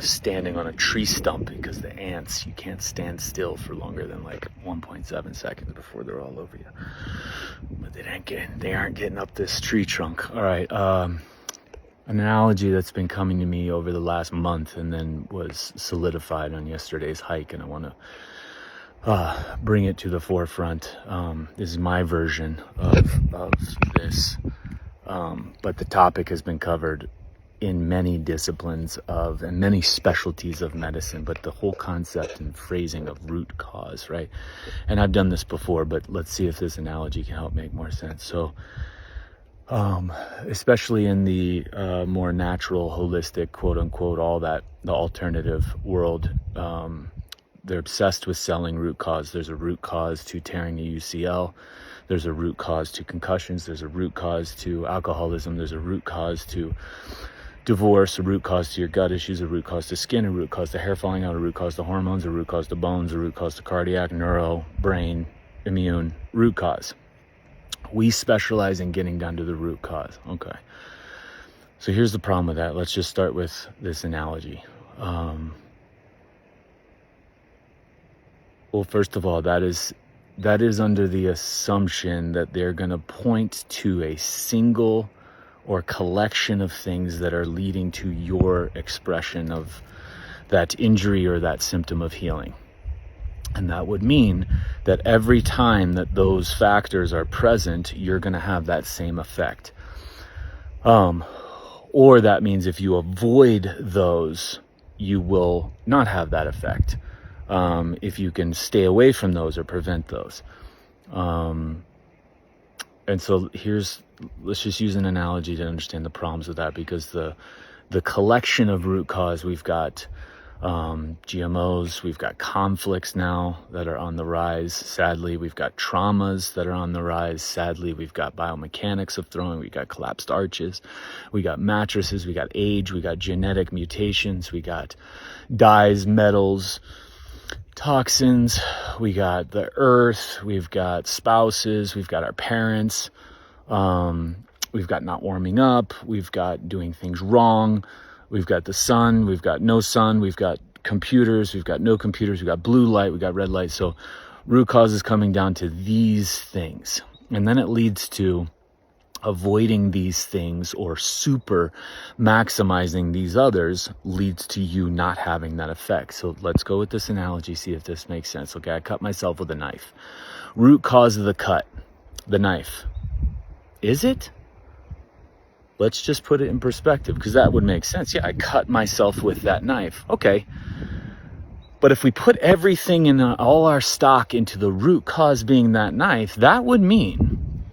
standing on a tree stump because the ants, you can't stand still for longer than like 1.7 seconds before they're all over you. But they aren't getting up this tree trunk. All right. An analogy that's been coming to me over the last month and then was solidified on yesterday's hike, and I want to bring it to the forefront. This is my version of this, but the topic has been covered in many disciplines of and many specialties of medicine, but the whole concept and phrasing of root cause, right? And I've done this before, but let's see if this analogy can help make more sense. So especially in the more natural, holistic, quote unquote, all that, the alternative world, they're obsessed with selling root cause. There's a root cause to tearing a UCL. There's a root cause to concussions. There's a root cause to alcoholism. There's a root cause to divorce, a root cause to your gut issues, a root cause to skin, a root cause to hair falling out, a root cause to hormones, a root cause to bones, a root cause to cardiac, neuro, brain, immune, root cause. We specialize in getting down to the root cause. Okay. So here's the problem with that. Let's just start with this analogy. Well, first of all, that is under the assumption that they're going to point to a single or collection of things that are leading to your expression of that injury or that symptom of healing. And that would mean that every time that those factors are present, you're going to have that same effect. Or that means if you avoid those, you will not have that effect. If you can stay away from those or prevent those. And so let's just use an analogy to understand the problems with that, because the collection of root cause, we've got GMOs, we've got conflicts now that are on the rise, sadly. We've got traumas that are on the rise, sadly. We've got biomechanics of throwing, we got collapsed arches, we got mattresses, we got age, we got genetic mutations, we got dyes, metals, toxins, we got the earth, we've got spouses, we've got our parents, we've got not warming up, we've got doing things wrong, we've got the sun, we've got no sun, we've got computers, we've got no computers, we've got blue light, we've got red light. So root cause is coming down to these things. And then it leads to avoiding these things or super maximizing these others leads to you not having that effect. So let's go with this analogy, see if this makes sense. Okay, I cut myself with a knife. Root cause of the cut, the knife. Is it? Let's just put it in perspective, because that would make sense. Yeah, I cut myself with that knife. Okay. But if we put everything in all our stock into the root cause being that knife, that would mean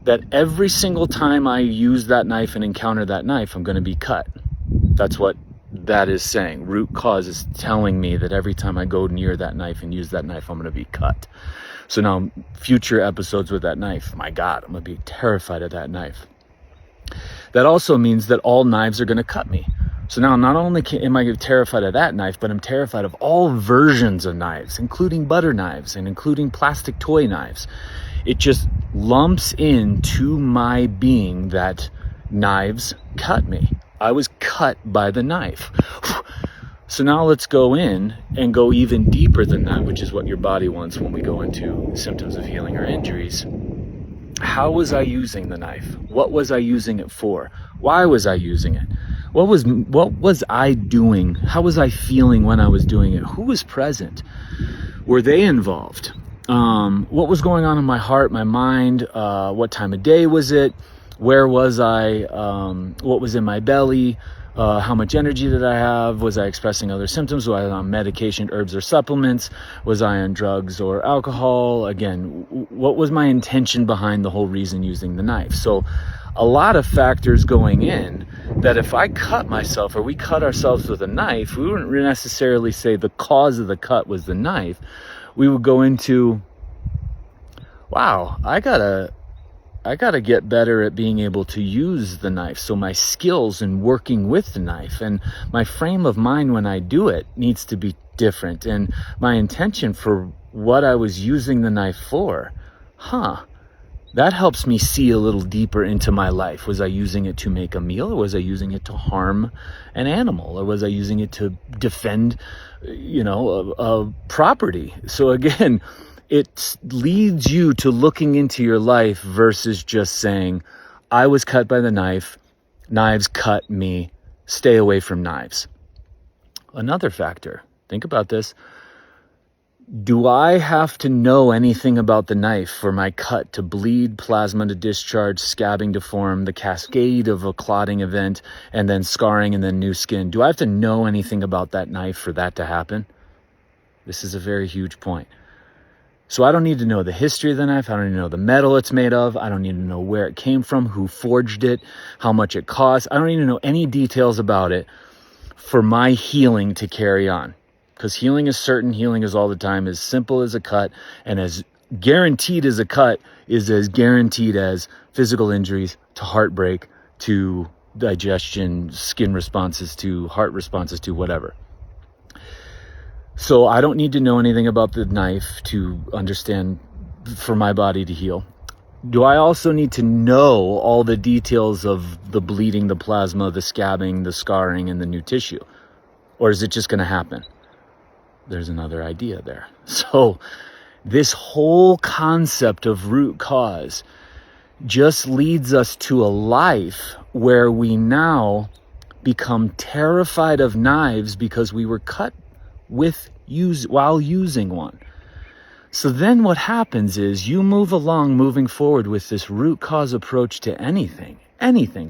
that every single time I use that knife and encounter that knife, I'm going to be cut. That's what that is saying. Root cause is telling me that every time I go near that knife and use that knife, I'm going to be cut. So now future episodes with that knife, my God, I'm going to be terrified of that knife. That also means that all knives are going to cut me. So now not only am I terrified of that knife, but I'm terrified of all versions of knives, including butter knives and including plastic toy knives. It just lumps into my being that knives cut me. I was cut by the knife. So now let's go in and go even deeper than that, which is what your body wants when we go into symptoms of healing or injuries. How was I using the knife? What was I using it for? Why was I using it? What was I doing? How was I feeling when I was doing it? Who was present? Were they involved? What was going on in my heart, my mind? What time of day was it? Where was I? What was in my belly? How much energy did I have? Was I expressing other symptoms? Was I on medication, herbs, or supplements? Was I on drugs or alcohol? Again, what was my intention behind the whole reason using the knife? So a lot of factors going in that if I cut myself or we cut ourselves with a knife, we wouldn't necessarily say the cause of the cut was the knife. We would go into, wow, I gotta get better at being able to use the knife. So my skills in working with the knife and my frame of mind when I do it needs to be different. And my intention for what I was using the knife for, That helps me see a little deeper into my life. Was I using it to make a meal, or was I using it to harm an animal, or was I using it to defend, a property? So again, it leads you to looking into your life versus just saying, I was cut by the knife, knives cut me, stay away from knives. Another factor, think about this. Do I have to know anything about the knife for my cut to bleed, plasma to discharge, scabbing to form, the cascade of a clotting event, and then scarring and then new skin? Do I have to know anything about that knife for that to happen? This is a very huge point. So I don't need to know the history of the knife. I don't need to know the metal it's made of. I don't need to know where it came from, who forged it, how much it cost. I don't need to know any details about it for my healing to carry on. Because healing is certain, healing is all the time, as simple as a cut, and as guaranteed as a cut is as guaranteed as physical injuries, to heartbreak, to digestion, skin responses, to heart responses, to whatever. So I don't need to know anything about the knife to understand for my body to heal. Do I also need to know all the details of the bleeding, the plasma, the scabbing, the scarring, and the new tissue? Or is it just going to happen? There's another idea there. So this whole concept of root cause just leads us to a life where we now become terrified of knives because we were cut while using one. So then what happens is you moving forward with this root cause approach to anything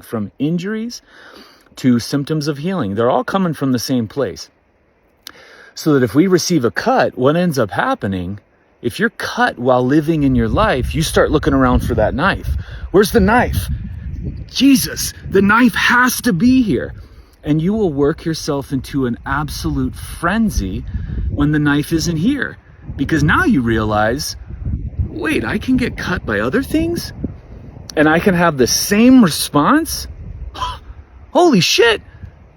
from injuries to symptoms of healing. They're all coming from the same place. So that if we receive a cut, what ends up happening, if you're cut while living in your life, you start looking around for that knife. Where's the knife? Jesus, the knife has to be here. And you will work yourself into an absolute frenzy when the knife isn't here. Because now you realize, wait, I can get cut by other things? And I can have the same response? Holy shit!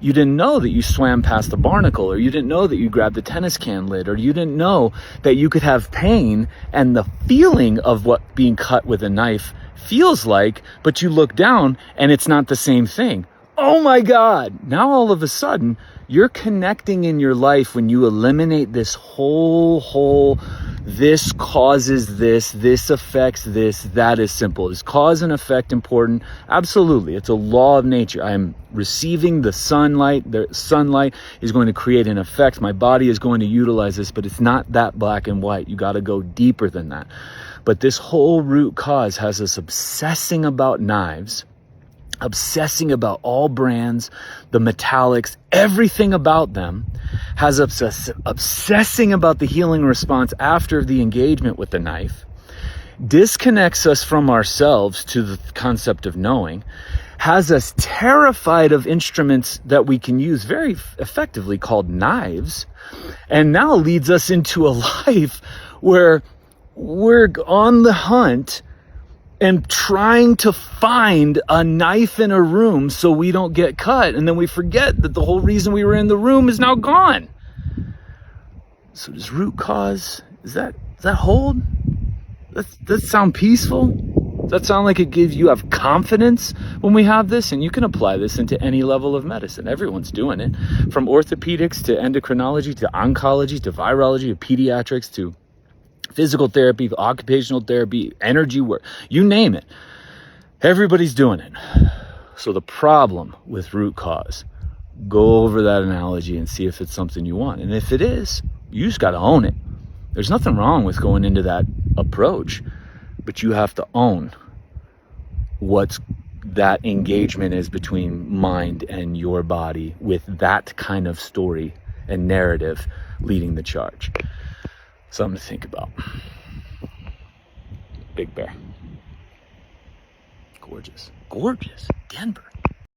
You didn't know that you swam past the barnacle, or you didn't know that you grabbed the tennis can lid, or you didn't know that you could have pain and the feeling of what being cut with a knife feels like, but you look down and it's not the same thing. Oh my God. Now all of a sudden you're connecting in your life when you eliminate this whole this causes this affects this. That is simple. Is cause and effect important? Absolutely. It's a law of nature. I am receiving the sunlight. The sunlight is going to create an effect. My body is going to utilize this, but it's not that black and white. You got to go deeper than that. But this whole root cause has us obsessing about knives, obsessing about all brands, the metallics, everything about them, has obsessing about the healing response after the engagement with the knife, disconnects us from ourselves to the concept of knowing, has us terrified of instruments that we can use very effectively called knives, and now leads us into a life where we're on the hunt and trying to find a knife in a room so we don't get cut. And then we forget that the whole reason we were in the room is now gone. So does root cause, does that hold? Does that sound peaceful? Does that sound like you have confidence when we have this? And you can apply this into any level of medicine. Everyone's doing it. From orthopedics to endocrinology to oncology to virology to pediatrics to physical therapy, occupational therapy, energy work, you name it. Everybody's doing it. So the problem with root cause, go over that analogy and see if it's something you want. And if it is, you just got to own it. There's nothing wrong with going into that approach, but you have to own what that engagement is between mind and your body with that kind of story and narrative leading the charge. Something to think about. Big Bear. Gorgeous. Denver.